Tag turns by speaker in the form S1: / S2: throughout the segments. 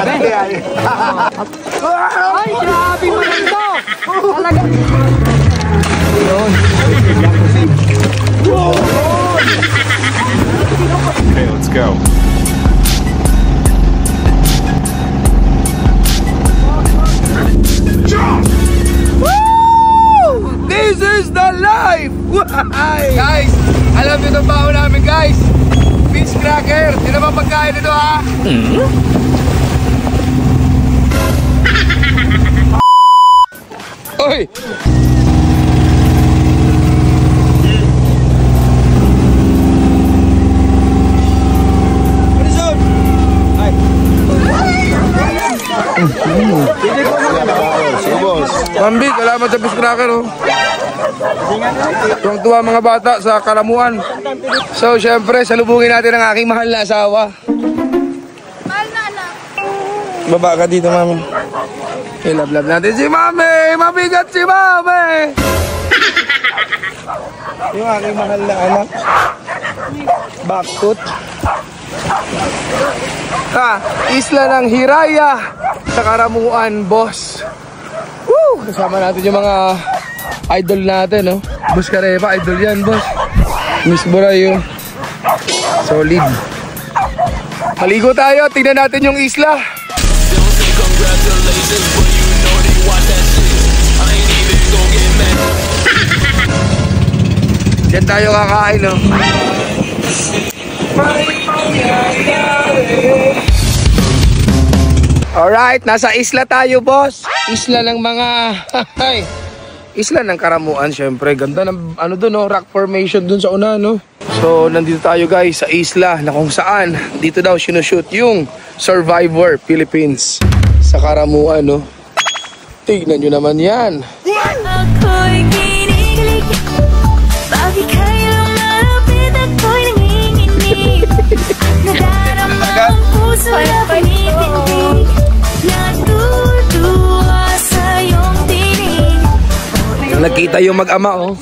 S1: Grabe. Ay, grabe mo na ito. Talaga. Yun.
S2: Okay, let's go.
S3: This is the life! Guys, alam nyo itong baho namin guys. Fish cracker. Sino ba pagkain nito ha? Oy! Bambi, salamat sa fish cracker oh. Tuwang-tuwa mga bata sa Karamuan. So syempre, salubungin natin ang aking mahal na asawa.
S4: Mahal na anak.
S3: Baba ka dito, mami. I-love-love natin si mami. Mabigat si mami. Yung aking mahal na anak. Baktot. Isla ng Hiraya sa Karamuan, boss. Woo! Kasama natin yung mga idol natin, no? Boss Karepa, idol yan, boss. Miss Burayo. Solid. Maligo tayo, tignan natin yung isla. Diyan tayo kakain, no? Alright, nasa isla tayo, boss. Isla ng mga isla ng Karamuan, syempre. Ganda ng ano doon, no? Rock formation doon sa una, no? So, nandito tayo guys sa isla na kung saan dito daw sinushoot yung Survivor Philippines sa Karamuan, no? Tignan nyo naman yan.
S5: Ako'y kinikilig, bakit kailang malapit ako'y nanginginig. Nadarama ang puso na panitindig, natutuwa sa iyong tinig.
S3: Nakita yung mag-ama, oh.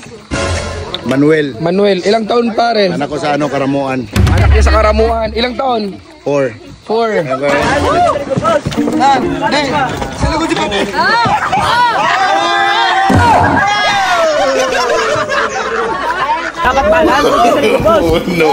S1: Manuel.
S3: Manuel, ilang taon pa rin?
S1: Anak ko sa ano, Karamuan.
S3: Anak niya sa Karamuan, ilang taon?
S1: 4.
S3: 4.
S4: Dapat balas.
S2: No.